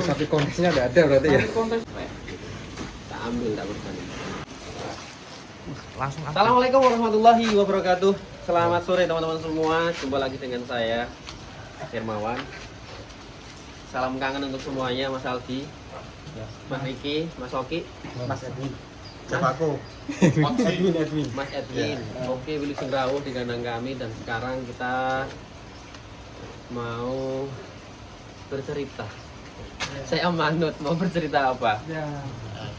sapi kontesnya udah ada berarti ya. Sapi kontes. Tak ambil tak berbalik. Langsung ambil. Assalamualaikum warahmatullahi wabarakatuh. Selamat sore teman-teman semua. Jumpa lagi dengan saya Hermawan. Salam kangen untuk semuanya, Mas Aldi, Mas Riki, Mas Oki, Mas Edwin. Mas Aku. Edwin. Mas Edwin. Oke, Willy Sengrawuh di kandang kami dan sekarang kita mau bercerita. Saya manut mau bercerita apa? Ya,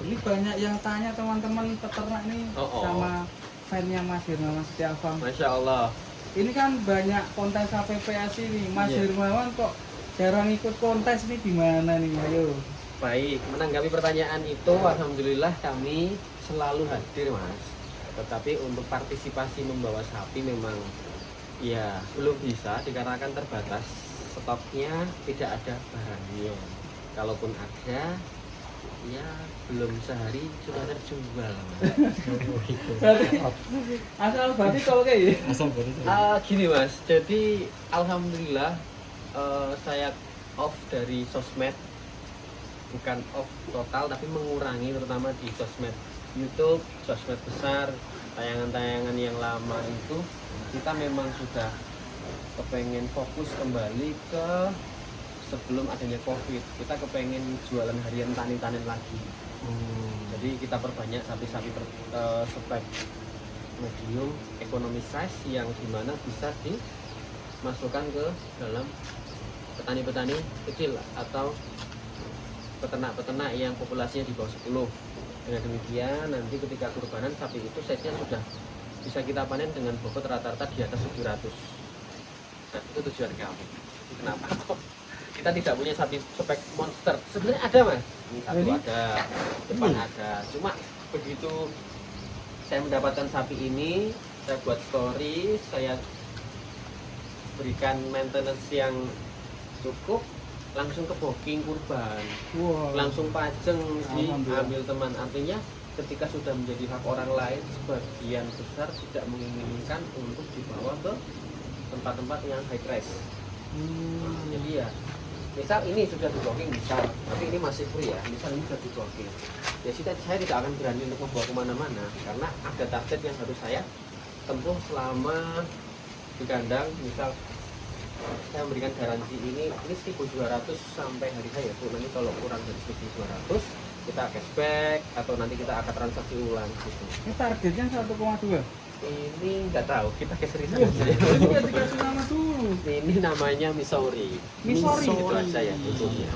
ini banyak yang tanya teman-teman peternak nih sama fannya Mas Hermawan Setiawan. Masya Allah. Ini kan banyak kontes KPPASI nih, Mas Hermawan kok jarang ikut kontes nih, gimana nih? Ayo. Baik, menanggapi pertanyaan itu, alhamdulillah kami selalu hadir, Mas. Tetapi untuk partisipasi membawa sapi memang ya belum bisa dikarenakan terbatas stoknya, tidak ada barangnya. Kalaupun ada, ya belum sehari sudah terjual. Asal berarti kalau kayak Gini Mas, jadi alhamdulillah saya off dari sosmed, bukan off total tapi mengurangi, terutama di sosmed YouTube, sosmed besar, tayangan-tayangan yang lama itu kita memang sudah kepengen fokus kembali ke sebelum adanya COVID. Kita kepengen jualan harian tanin-tanin lagi. Jadi kita perbanyak sapi-sapi spek medium ekonomi size yang dimana bisa dimasukkan ke dalam petani-petani kecil atau peternak-peternak yang populasinya di bawah 10. Dengan demikian nanti ketika kurbanan sapi itu size-nya sudah bisa kita panen dengan bobot rata-rata di atas 700. Nah, itu tujuan kami. Kenapa kok kita tidak punya sapi spek monster? Sebenarnya ada Mas, ini satu ada, depan ada. Cuma begitu saya mendapatkan sapi ini, saya buat story, saya berikan maintenance yang cukup, langsung ke booking kurban, langsung pajeng diambil teman. Artinya ketika sudah menjadi hak orang lain, sebagian besar tidak menginginkan untuk dibawa ke tempat-tempat yang high price. Jadi ya, misal ini sudah di booking, misal, tapi ini masih free ya, misal ini sudah di booking, ya saya tidak akan berani untuk membawa kemana-mana karena ada target yang harus saya tempuh selama di kandang. Misal saya memberikan garansi ini 1.200 sampai hari H ya Bu. Nanti kalau kurang dari 1.200 kita cashback atau nanti kita akan transaksi ulang gitu. Ini targetnya 1,2. Ini nggak tahu, kita keseriusan aja. Ini dikasih nama dulu. Ini namanya Missouri. Missouri. Itu aja ya bentuknya.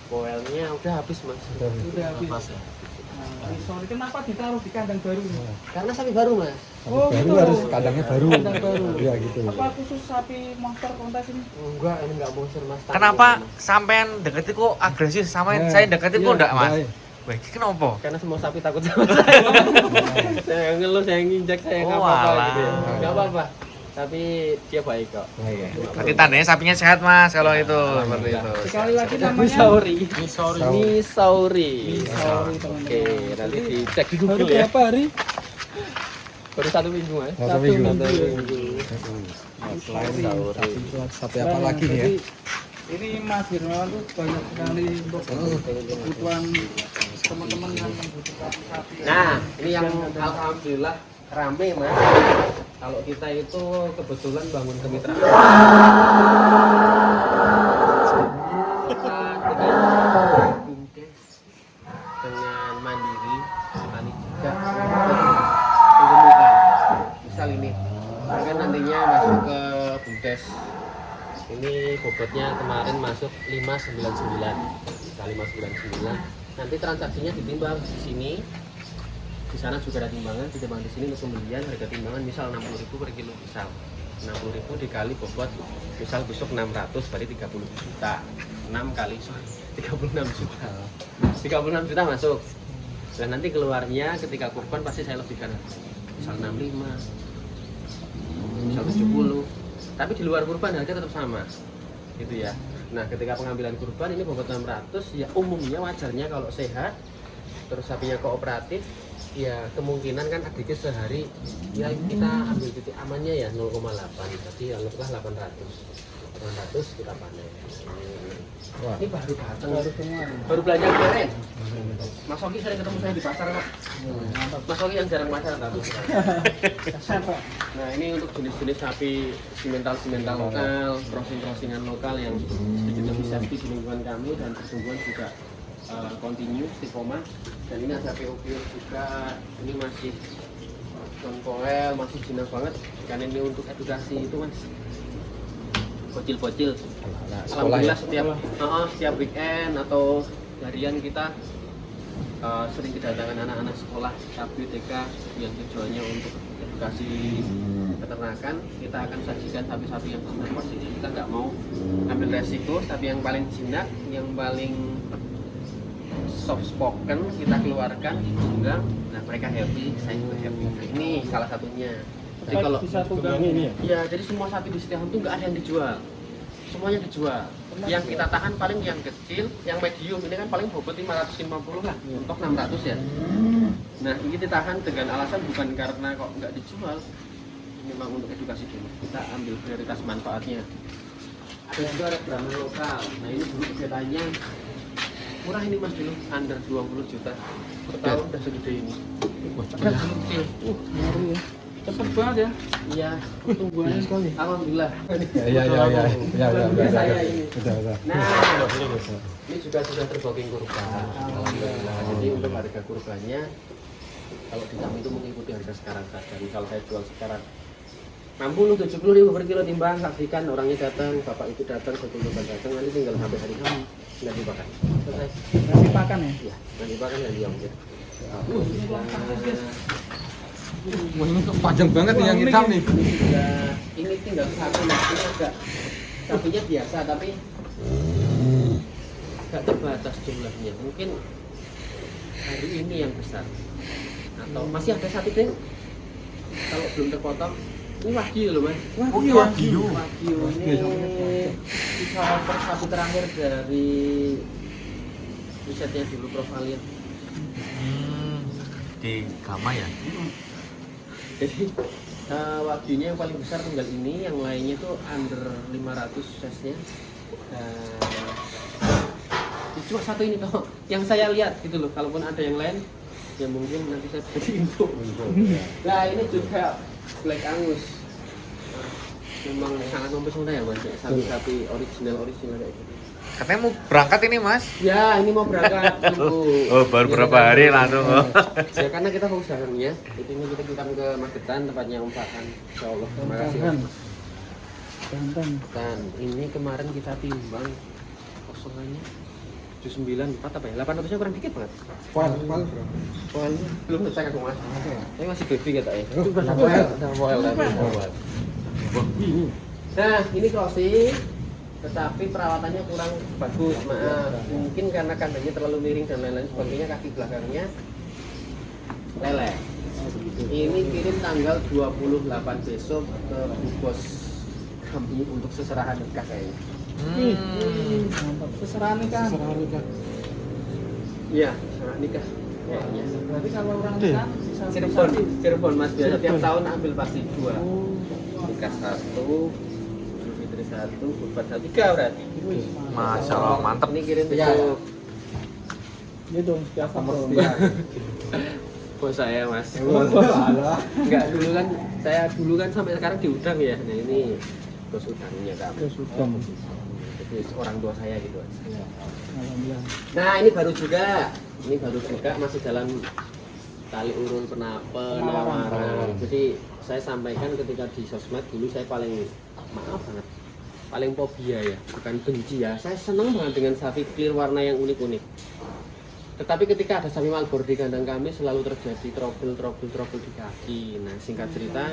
Koelnya udah habis Mas. Udah habis. Sorry, kenapa ditaruh di kandang baru ini? Karena sapi baru Mas. Oh, Baru gitu. harus kandangnya baru. Kandang baru. Iya gitu. Apa khusus sapi monster kontes ini? Enggak, ini enggak monster Mas. Kenapa sampean deketin kok agresif sama saya deketin kok enggak Mas? Baik, kenapa? Karena semua sapi takut sama saya. Saya ngeluh, saya nginjak, saya nggak apa-apa gitu ya. Nggak apa-apa. Tapi dia baik kok. Berarti tandanya sapinya sehat Mas kalau itu seperti itu. Sekali lagi namanya Missouri. Missouri, teman-teman. Oke, nanti dicek di Baru Google ya. berapa hari? Baru 1 minggu Mas. Satu minggu. Selain Missouri. Sapi apa lagi nih ya? Jadi, ini Mas Hermawan tuh banyak sekali untuk kebutuhan teman-teman yang membutuhkan sapi. Nah, ini yang alhamdulillah rame Mas. Kalau kita itu kebetulan bangun kemitraan. Dengan Mandiri, petani juga mengemukan. Misal ini, kan nantinya masuk ke Bumdes. Ini bobotnya kemarin masuk 599. Misal 599. Nanti transaksinya ditimbang di sini. Di sana juga ada timbangan, ditimbang di sini untuk pembelian harga timbangan misal 60.000 per kilo misal. 60.000 dikali bobot misal besok 600 berarti 30 juta. 6 kali 36 juta. 36 juta masuk. Dan nanti keluarnya ketika kurban pasti saya lebihkan. Misal 65. Misal 70. Tapi di luar kurban harga tetap sama. Gitu ya. Nah, ketika pengambilan kurban ini bobot 600 ya umumnya wajarnya kalau sehat terus sapinya kooperatif ya kemungkinan kan adiknya sehari ya kita ambil titik amannya ya 0,8 berarti anggaplah 800 900 kita panen. Wah. Ini baru datang, Baru semua. baru belanja kemarin. Mas Oki sering ketemu saya di pasar kok. Mas Oki yang jarang pasar tahu. Nah ini untuk jenis-jenis sapi simental lokal, crossingan lokal yang sedikit lebih safety di lingkungan kami dan pertumbuhan juga continue, istiqomah. Dan ini ada POP juga, ini masih non-koel, masih jinak banget. Karena ini untuk edukasi itu mas, bocil-bocil. Alhamdulillah setiap weekend atau harian kita sering kedatangan anak-anak sekolah sapi TK yang tujuannya untuk edukasi peternakan. Kita akan sajikan sapi-sapi yang super ini. Kita nggak mau ambil resiko, tapi yang paling jinak, yang paling soft spoken kita keluarkan di tunggang. Nah mereka happy, saya juga happy. Nah, ini salah satunya. Jadi kalau bisa tunggang ini ya? ya, jadi semua sapi di Setiawan itu nggak ada yang dijual, semuanya dijual. Yang kita tahan paling yang kecil, yang medium ini kan paling bobot 550 lah, untuk 600 ya. Nah ini ditahan dengan alasan bukan karena kok nggak dijual, memang untuk edukasi dulu. Kita ambil prioritas manfaatnya. Ada juga ada Brahman lokal. Nah ini dulu kegiatannya murah ini mas dulu, under 20 juta per tahun udah segede ini. Udah kecil. Baru ya. Cepet banget ya. Iya, Tumbuhannya sekali. alhamdulillah. Ya. Saya ini. Udah. Nah, ini juga sudah terbooking kurban. Alhamdulillah. Jadi untuk harga kurbannya kalau di kami itu mengikuti harga sekarang saja. Misal saya jual sekarang 60-70 ribu per kilo timbang, saksikan orangnya datang, bapak itu datang, sebelumnya datang, nanti tinggal sampai hari kamu nggak dipakan. Selesai. Nasi pakan ya? Iya, nggak dipakan nggak diambil. Wah ini kok panjang banget nih yang hitam nih. Ini tinggal satu, nah ini agak sapinya biasa tapi nggak terbatas jumlahnya. Mungkin hari ini yang besar atau masih ada sapi deh kalau belum terpotong. Ini wagyu loh mas. Wagyu. Wagyu ini bisa sapi terakhir dari risetnya dulu Prof Alian. Di Gama ya. Jadi wagyunya yang paling besar tinggal ini, yang lainnya tuh under 500 size-nya. Cuma satu ini toh yang saya lihat gitu loh. Kalaupun ada yang lain ya mungkin nanti saya bisa diinfo. Nah ini juga Black Angus. Memang sangat mempesona ya mas, sapi-sapi original kayak gitu. Katanya mau berangkat ini mas. Ya ini mau berangkat tunggu. Oh baru berapa hari langsung. Ya karena kita fokus dagangannya. Jadi ini kita kirim ke Magetan tempatnya Om Fakan. Insyaallah. Terima kasih. Ganteng. Dan ini kemarin kita timbang kosongannya 794 apa ya? 800-nya kurang dikit banget. Pal. Belum selesai aku mas. Saya masih baby kata ya. Poel. Nah ini crossing, tetapi perawatannya kurang bagus. Maaf, mungkin karena kandangnya terlalu miring dan lain-lain sebagainya, kaki belakangnya leleh. Ini kirim tanggal 28 besok ke Bu Bos kami untuk seserahan nikah kayaknya. Mantap. Seserahan nikah. Iya, seserahan nikah. Kayaknya. Berarti kalau orang nikah bisa Cirebon mas biasa tiap tahun ambil pasti 2. Nikah 1, Idul Fitri 1, Kurban 1, 3 berarti. Masya Allah mantep. Ini kirim besok. Ini dong siapa bro? Bos saya mas. Enggak dulu kan sampai sekarang di Udang ya. Nah ini bos Udangnya kami. Terus sudah. Jadi orang tua saya gitu. Alhamdulillah. Nah ini baru juga masih dalam tali urun penawaran. Jadi saya sampaikan ketika di sosmed dulu saya paling paling fobia ya, bukan benci ya. Saya senang banget dengan sapi clear warna yang unik-unik. Tetapi ketika ada sapi Malboro di kandang kami selalu terjadi trouble di kaki. Nah singkat cerita,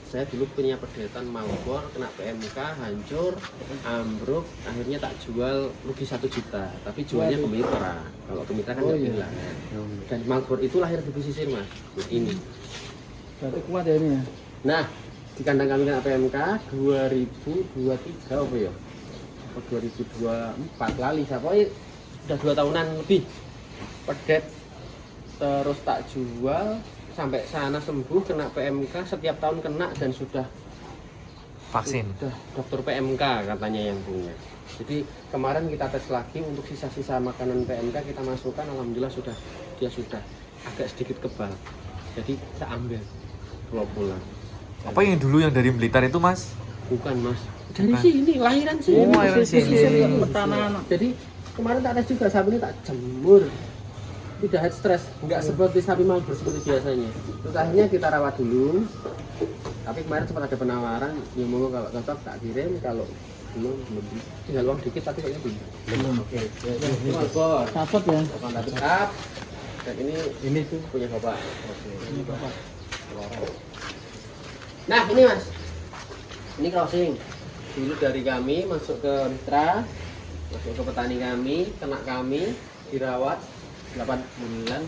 saya dulu punya perdetan Malboro, kena PMK, hancur, ambruk, akhirnya tak jual, rugi 1 juta. Tapi jualnya ke mitra. Kalau ke mitra kan nggak bilang. Dan Malboro itu lahir di pesisir mas, ini. Berarti kuat ya ini ya? Nah, di kandang kami kena PMK 2023 apa ya? 2024 lali, siapa ya? Udah 2 tahunan lebih. Pedet terus tak jual sampai sana sembuh, kena PMK, setiap tahun kena dan sudah Vaksin. Udah dokter PMK katanya yang punya. Jadi kemarin kita tes lagi untuk sisa-sisa makanan PMK kita masukkan, alhamdulillah dia sudah agak sedikit kebal. Jadi saya ambil bawa pulang. Apa yang dulu yang dari Blitar itu, Mas? Bukan Mas, dari Bukan. sini, lahiran sini. Oh, lahiran sini. Pertanahan. Jadi kemarin tak tes juga, sapi ini tak jemur. Tidak head stress, nggak seperti sapi Malboro seperti biasanya. Terus akhirnya kita rawat dulu. Tapi kemarin sempat ada penawaran, ya mau kalau cocok tak kirim, kalau belum tinggal uang dikit tapi kayaknya belum. Oke. Ini Malboro. Dapat ya. Kontak up. Dan ini tuh punya Bapak. Oke. Ini Bapak. Nah, ini Mas. Ini crossing. Dulu dari kami masuk ke mitra, masuk ke petani kami, ternak kami, dirawat 8 bulan,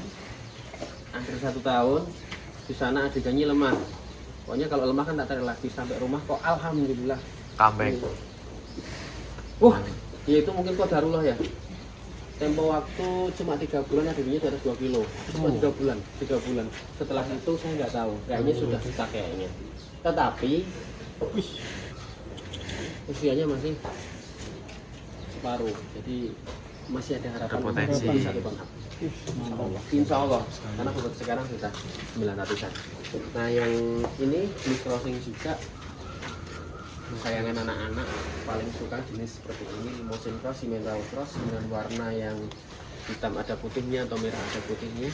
hampir 1 tahun. Di sana adegannya lemah. Pokoknya kalau lemah kan tak tarik lagi sampai rumah kok alhamdulillah. Comeback. Wah, ya itu mungkin kok darulah ya. Tempo waktu cuma 3 bulan adegannya di atas 2 kilo. Cuma 3 bulan. Setelah itu saya nggak tahu. Kayaknya sudah stuck kayaknya. Tetapi usianya masih separuh. Jadi masih ada harapan Ada potensi. untuk 1 ton up. Insya Allah, karena bobot sekarang sudah 900-an. Nah yang ini jenis crossing juga kesayangan anak-anak, paling suka jenis seperti ini, Limousine Cross, Simmental Cross dengan warna yang hitam ada putihnya atau merah ada putihnya.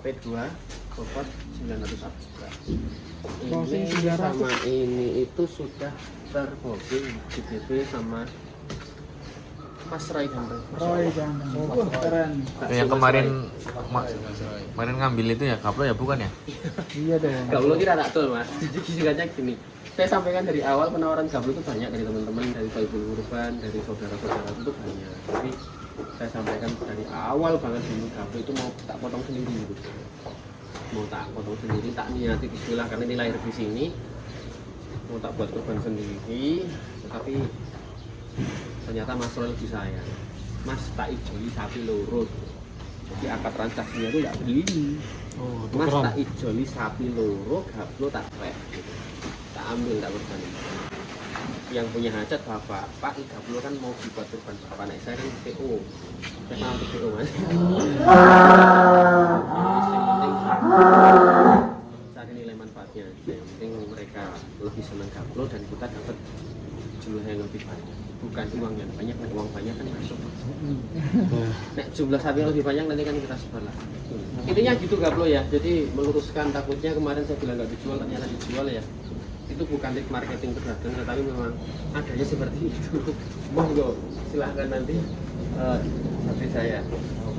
P2 bobot 900 up juga. Crossing Ini 900. sama ini itu sudah terbooking di DP sama Mas Roy Ganteng. Roy Ganteng. Wah, keren. Yang kemarin kemarin ngambil itu ya, Kaplo ya bukan ya? Iya dong. Gablo kira tak tuh Mas. Jujur-jujurnya gini. Saya sampaikan dari awal penawaran Gablo itu banyak dari teman-teman, dari Soebul Urban, dari saudara-saudara itu banyak. Tapi saya sampaikan dari awal banget dulu Gablo itu mau tak potong sendiri gitu. Mau tak potong sendiri, tak niati bismillah karena ini lahir di sini. Mau tak buat kurban sendiri, tetapi ternyata Mas Roy lebih sayang. Mas tak ijoli sapi loro. Jadi akad transaksinya itu nggak beli. Mas tak ijoli sapi loro, Gablo tak rek. Gitu. Tak ambil, tak kurban. Yang punya hajat bapak, Pak Gablo kan mau dibuat kurban bapak. Nah, saya kan PO. Saya mau PO Mas. Yang penting cari nilai manfaatnya. Yang penting mereka lebih senang Gablo dan kita dapat jumlah yang lebih banyak. Bukan uang yang banyak, nah uang banyak kan masuk. Nek jumlah sapi yang lebih banyak nanti kan kita sebar lah. Intinya gitu Gablo ya. Jadi meluruskan, takutnya kemarin saya bilang nggak dijual ternyata dijual ya. Itu bukan trik marketing berdagang, tetapi memang adanya seperti itu. Monggo silahkan nanti sapi saya.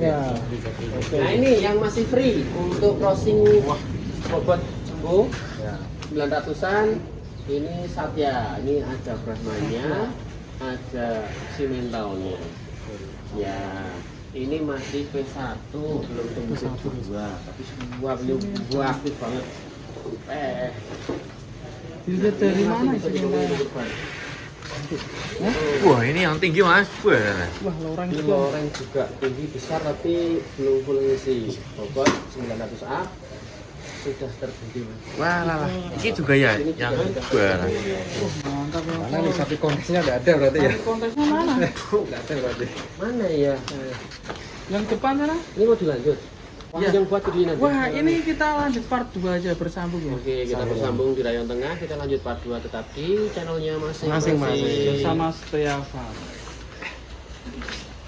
Ya. Nah ini yang masih free untuk crossing bobot jumbo 900-an. Ini Satya, ini ada Brahmanya, ada Simmentalnya. Ya, ini masih P1, belum tumbuh P2, tapi semua buah aktif banget. Dilihat dari mana sih? Wah, ini yang tinggi, Mas. Wah. Wah, loreng Ini juga. loreng juga tinggi besar tapi belum full ngisi. Bobot 900 up sudah terbukti Mas. Wah, lah. Ini juga ya Ini yang juga wah. Mantap ya. Mana nih sapi kontesnya nggak ada berarti ya? Tapi kontesnya mana? Nggak ada berarti. Mana ya? Yang depan sana? Ini mau dilanjut. Ya. Yang buat jadi nanti. Wah, ini kita lanjut part 2 aja bersambung ya. Oke, kita bersambung di rayon tengah, kita lanjut part 2 tetap di channelnya masing-masing. Bersama Setia Farm.